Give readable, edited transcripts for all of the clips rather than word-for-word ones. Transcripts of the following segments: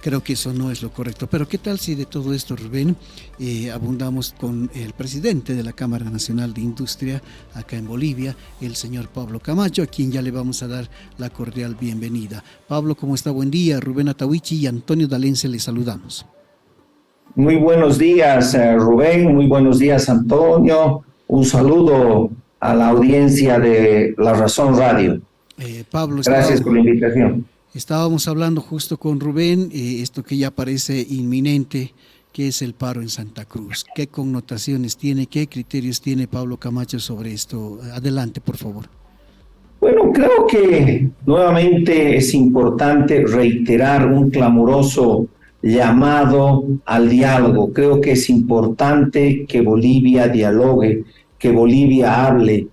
Creo que eso no es lo correcto. Pero ¿qué tal si de todo esto, Rubén, abundamos con el presidente de la Cámara Nacional de Industria acá en Bolivia, el señor Pablo Camacho, a quien ya le vamos a dar la cordial bienvenida? Pablo, ¿cómo está? Buen día. Rubén Atahuichi y Antonio Dalense le saludamos. Muy buenos días, Rubén. Muy buenos días, Antonio. Un saludo a la audiencia de La Razón Radio. Pablo, gracias por la invitación. Estábamos hablando justo con Rubén, esto que ya parece inminente, que es el paro en Santa Cruz. ¿Qué connotaciones tiene, qué criterios tiene Pablo Camacho sobre esto? Adelante, por favor. Bueno, creo que nuevamente es importante reiterar un clamoroso llamado al diálogo. Creo que es importante que Bolivia dialogue, que Bolivia hable.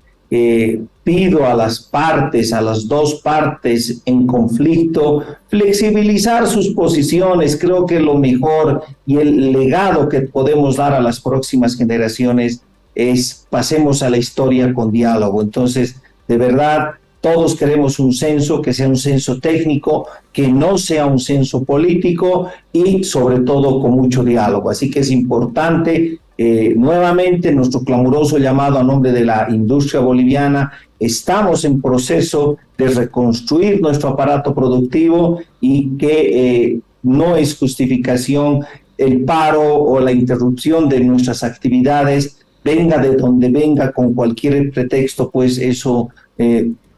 Pido a las partes, a las dos partes en conflicto, flexibilizar sus posiciones. Creo que lo mejor y el legado que podemos dar a las próximas generaciones es pasemos a la historia con diálogo. Entonces, de verdad, todos queremos un censo que sea un censo técnico, que no sea un censo político y sobre todo con mucho diálogo. Así que es importante nuevamente nuestro clamoroso llamado a nombre de la industria boliviana. Estamos en proceso de reconstruir nuestro aparato productivo y que no es justificación el paro o la interrupción de nuestras actividades, venga de donde venga, con cualquier pretexto, pues eso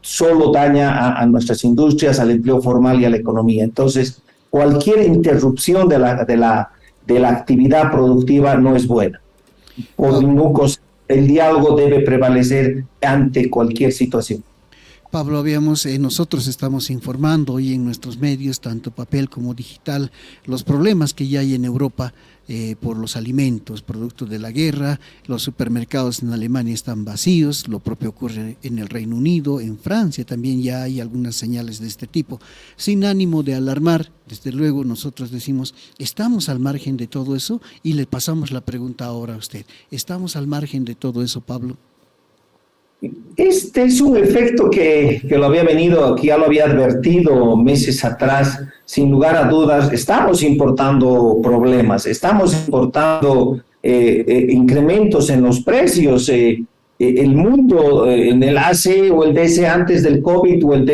solo daña a nuestras industrias, al empleo formal y a la economía. Entonces, cualquier interrupción de la actividad productiva no es buena. Por ningún cosa, el diálogo debe prevalecer ante cualquier situación. Pablo, nosotros estamos informando hoy en nuestros medios, tanto papel como digital, los problemas que ya hay en Europa por los alimentos, producto de la guerra. Los supermercados en Alemania están vacíos, lo propio ocurre en el Reino Unido, en Francia también ya hay algunas señales de este tipo. Sin ánimo de alarmar, desde luego nosotros decimos, ¿estamos al margen de todo eso? Y le pasamos la pregunta ahora a usted. ¿Estamos al margen de todo eso, Pablo? Este es un efecto que ya lo había advertido meses atrás. Sin lugar a dudas, estamos importando problemas, estamos importando incrementos en los precios. El mundo en el AC o el DC antes del COVID o el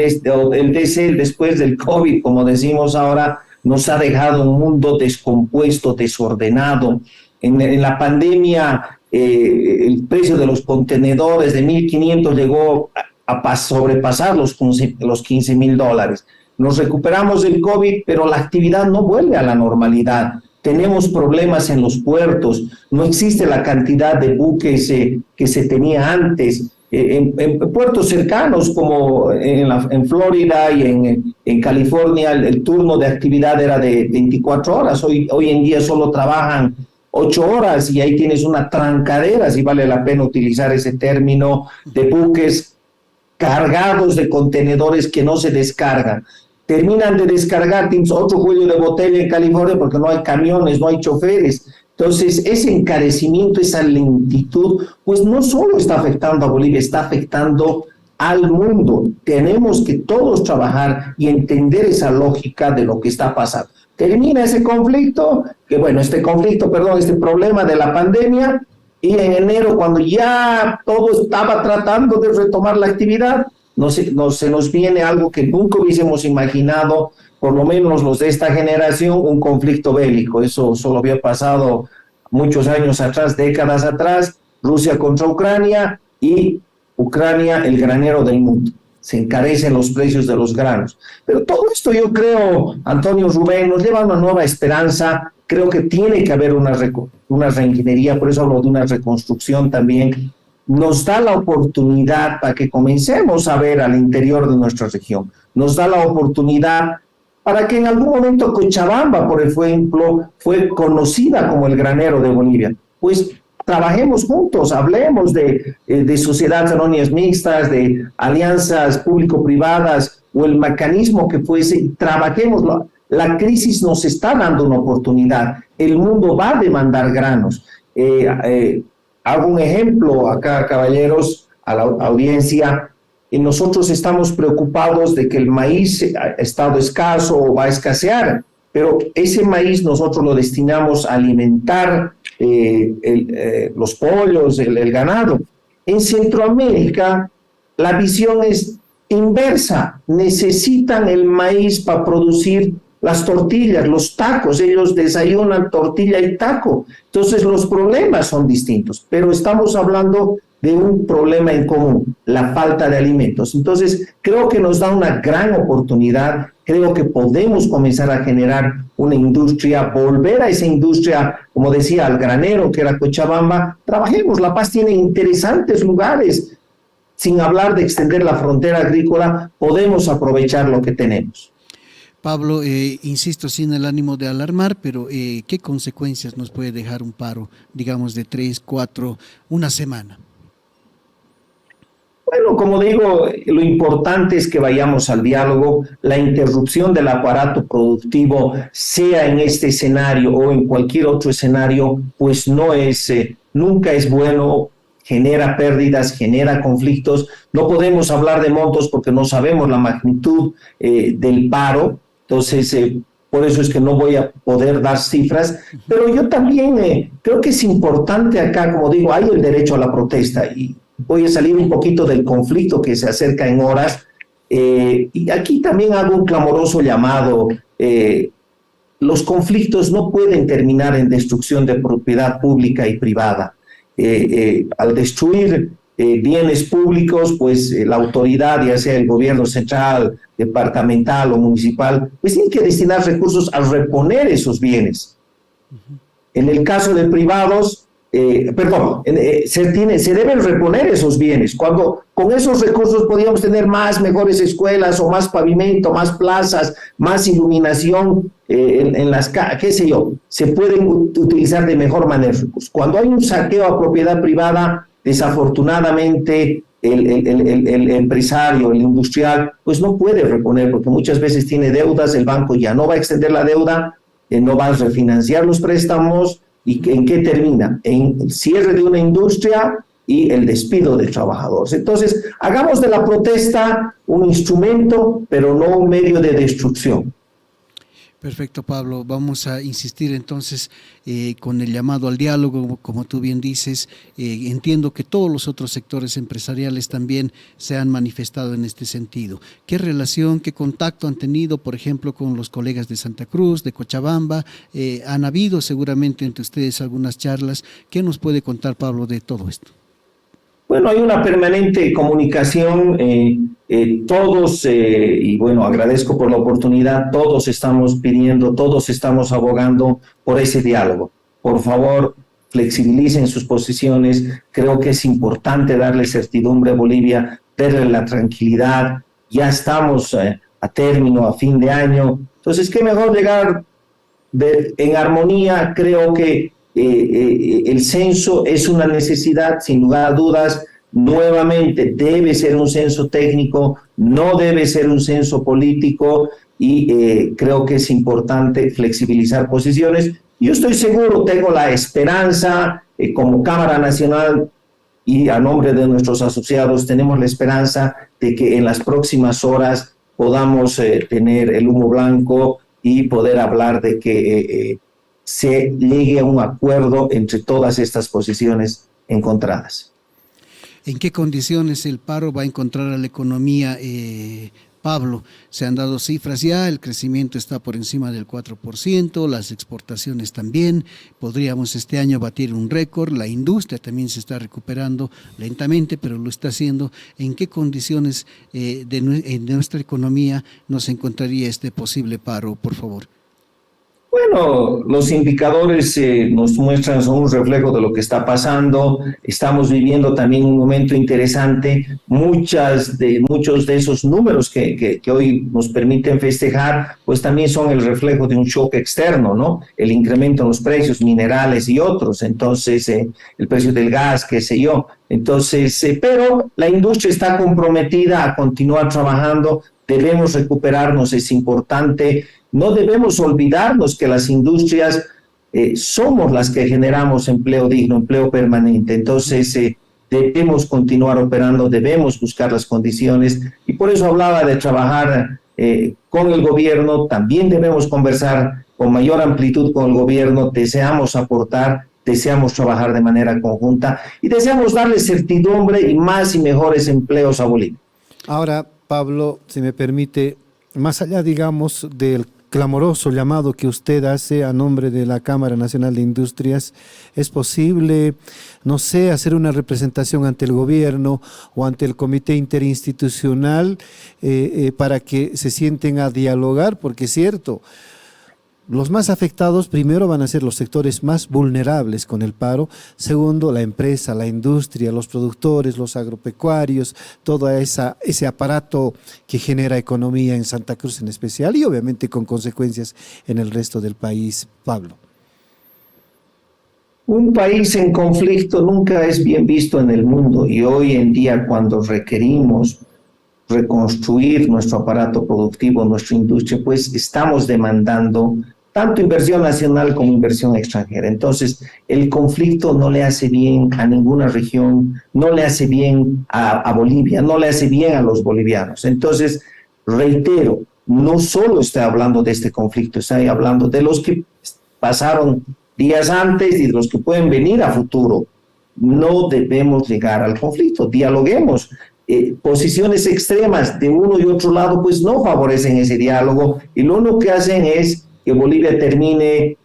DC después del COVID, como decimos ahora, nos ha dejado un mundo descompuesto, desordenado. En la pandemia, el precio de los contenedores de 1.500 llegó a sobrepasar los $15,000. Nos recuperamos del COVID, pero la actividad no vuelve a la normalidad. Tenemos problemas en los puertos, no existe la cantidad de buques que se tenía antes. En puertos cercanos como en Florida y en California, el turno de actividad era de 24 horas. Hoy en día solo trabajan 8 horas y ahí tienes una trancadera, si vale la pena utilizar ese término, de buques cargados de contenedores que no se descargan. Terminan de descargar, tienes otro cuello de botella en California porque no hay camiones, no hay choferes. Entonces, ese encarecimiento, esa lentitud, pues no solo está afectando a Bolivia, está afectando al mundo. Tenemos que todos trabajar y entender esa lógica de lo que está pasando. Termina ese conflicto, este problema de la pandemia, y en enero, cuando ya todo estaba tratando de retomar la actividad, se nos viene algo que nunca hubiésemos imaginado, por lo menos los de esta generación, un conflicto bélico. Eso solo había pasado muchos años atrás, décadas atrás, Rusia contra Ucrania y Ucrania, el granero del mundo. Se encarecen los precios de los granos. Pero todo esto, yo creo, Antonio, Rubén, nos lleva a una nueva esperanza. Creo que tiene que haber una reingeniería, por eso hablo de una reconstrucción también. Nos da la oportunidad para que comencemos a ver al interior de nuestra región. Nos da la oportunidad para que en algún momento Cochabamba, por ejemplo, fue conocida como el granero de Bolivia. Pues trabajemos juntos, hablemos de sociedades anónimas mixtas, de alianzas público-privadas o el mecanismo que fuese, trabajemos. La crisis nos está dando una oportunidad, el mundo va a demandar granos. Hago un ejemplo acá, caballeros, a la audiencia. Nosotros estamos preocupados de que el maíz ha estado escaso o va a escasear. pero ese maíz nosotros lo destinamos a alimentar los pollos, el ganado. En Centroamérica la visión es inversa, necesitan el maíz para producir las tortillas, los tacos, ellos desayunan tortilla y taco, entonces los problemas son distintos, pero estamos hablando de un problema en común, la falta de alimentos. Entonces creo que nos da una gran oportunidad, creo que podemos comenzar a generar una industria, volver a esa industria, como decía, al granero que era Cochabamba. Trabajemos, La Paz tiene interesantes lugares, sin hablar de extender la frontera agrícola, podemos aprovechar lo que tenemos. Pablo, insisto, sin el ánimo de alarmar, pero ¿qué consecuencias nos puede dejar un paro, digamos, de 3, 4, una semana? Bueno, como digo, lo importante es que vayamos al diálogo. La interrupción del aparato productivo, sea en este escenario o en cualquier otro escenario, pues no es, nunca es bueno, genera pérdidas, genera conflictos. No podemos hablar de montos porque no sabemos la magnitud del paro. Entonces, por eso es que no voy a poder dar cifras, pero yo también creo que es importante acá, como digo, hay el derecho a la protesta y voy a salir un poquito del conflicto que se acerca en horas, y aquí también hago un clamoroso llamado. Los conflictos no pueden terminar en destrucción de propiedad pública y privada. Al destruir bienes públicos, pues la autoridad, ya sea el gobierno central, departamental o municipal, pues tiene que destinar recursos a reponer esos bienes. En el caso de privados, se deben reponer esos bienes. Cuando con esos recursos podríamos tener mejores escuelas o más pavimento, más plazas, más iluminación en las calles, qué sé yo, se pueden utilizar de mejor manera recursos. Cuando hay un saqueo a propiedad privada, desafortunadamente el empresario, el industrial, pues no puede reponer porque muchas veces tiene deudas, el banco ya no va a extender la deuda, no va a refinanciar los préstamos. ¿Y en qué termina? En el cierre de una industria y el despido de trabajadores. Entonces, hagamos de la protesta un instrumento, pero no un medio de destrucción. Perfecto, Pablo. Vamos a insistir entonces con el llamado al diálogo, como tú bien dices. Entiendo que todos los otros sectores empresariales también se han manifestado en este sentido. ¿Qué relación, qué contacto han tenido, por ejemplo, con los colegas de Santa Cruz, de Cochabamba? Han habido seguramente entre ustedes algunas charlas. ¿Qué nos puede contar, Pablo, de todo esto? Bueno, hay una permanente comunicación, todos, y bueno, agradezco por la oportunidad, todos estamos pidiendo, todos estamos abogando por ese diálogo. Por favor, flexibilicen sus posiciones, creo que es importante darle certidumbre a Bolivia, darle la tranquilidad, ya estamos a término, a fin de año, entonces qué mejor llegar en armonía. Creo que el censo es una necesidad, sin lugar a dudas. Nuevamente, debe ser un censo técnico, no debe ser un censo político, y creo que es importante flexibilizar posiciones. Yo estoy seguro, tengo la esperanza, como Cámara Nacional y a nombre de nuestros asociados, tenemos la esperanza de que en las próximas horas podamos tener el humo blanco y poder hablar de que se llegue a un acuerdo entre todas estas posiciones encontradas. ¿En qué condiciones el paro va a encontrar a la economía, Pablo? Se han dado cifras ya, el crecimiento está por encima del 4%, las exportaciones también, podríamos este año batir un récord, la industria también se está recuperando lentamente, pero lo está haciendo. ¿En qué condiciones de nuestra economía nos encontraría este posible paro, por favor? Bueno, los indicadores nos muestran, son un reflejo de lo que está pasando. Estamos viviendo también un momento interesante. Muchos de esos números que hoy nos permiten festejar, pues también son el reflejo de un shock externo, ¿no? El incremento en los precios, minerales y otros. Entonces, el precio del gas, qué sé yo. Entonces, pero la industria está comprometida a continuar trabajando. Debemos recuperarnos, es importante. No debemos olvidarnos que las industrias somos las que generamos empleo digno, empleo permanente. Entonces, debemos continuar operando, debemos buscar las condiciones, y por eso hablaba de trabajar con el gobierno, también debemos conversar con mayor amplitud con el gobierno, deseamos aportar, deseamos trabajar de manera conjunta y deseamos darle certidumbre y más y mejores empleos a Bolivia. Ahora, Pablo, si me permite, más allá, digamos, del clamoroso llamado que usted hace a nombre de la Cámara Nacional de Industrias, ¿es posible, no sé, hacer una representación ante el gobierno o ante el comité interinstitucional para que se sienten a dialogar? Porque es cierto, los más afectados primero van a ser los sectores más vulnerables con el paro, segundo la empresa, la industria, los productores, los agropecuarios, todo ese aparato que genera economía en Santa Cruz en especial y obviamente con consecuencias en el resto del país. Pablo. Un país en conflicto nunca es bien visto en el mundo y hoy en día cuando requerimos reconstruir nuestro aparato productivo, nuestra industria, pues estamos demandando tanto inversión nacional como inversión extranjera. Entonces, el conflicto no le hace bien a ninguna región, no le hace bien a Bolivia, no le hace bien a los bolivianos. Entonces, reitero, no solo estoy hablando de este conflicto, estoy hablando de los que pasaron días antes y de los que pueden venir a futuro. No debemos llegar al conflicto, dialoguemos. Posiciones extremas de uno y otro lado pues no favorecen ese diálogo y lo único que hacen es que Bolivia termine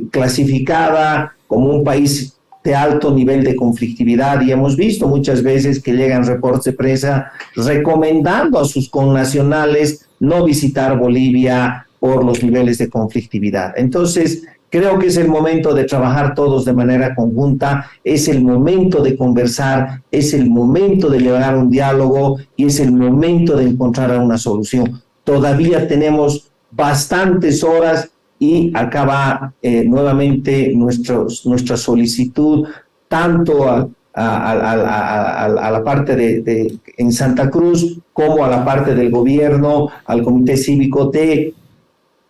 clasificada como un país de alto nivel de conflictividad y hemos visto muchas veces que llegan reportes de prensa recomendando a sus connacionales no visitar Bolivia por los niveles de conflictividad. Entonces, creo que es el momento de trabajar todos de manera conjunta, es el momento de conversar, es el momento de llevar un diálogo y es el momento de encontrar una solución. Todavía tenemos bastantes horas y acá va nuevamente nuestra solicitud, tanto a la parte en Santa Cruz como a la parte del gobierno, al Comité Cívico, de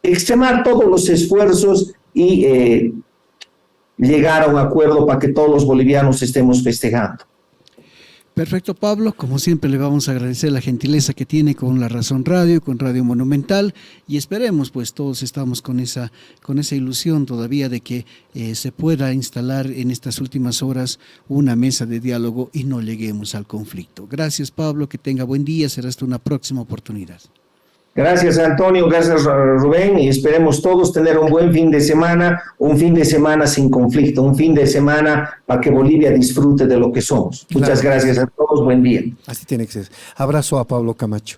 extremar todos los esfuerzos y llegar a un acuerdo para que todos los bolivianos estemos festejando. Perfecto, Pablo. Como siempre le vamos a agradecer la gentileza que tiene con La Razón Radio, con Radio Monumental y esperemos, pues todos estamos con esa ilusión todavía de que se pueda instalar en estas últimas horas una mesa de diálogo y no lleguemos al conflicto. Gracias, Pablo, que tenga buen día, será hasta una próxima oportunidad. Gracias, Antonio, gracias, Rubén, y esperemos todos tener un buen fin de semana, un fin de semana sin conflicto, un fin de semana para que Bolivia disfrute de lo que somos. Muchas gracias a todos, buen día. Así tiene que ser. Abrazo a Pablo Camacho.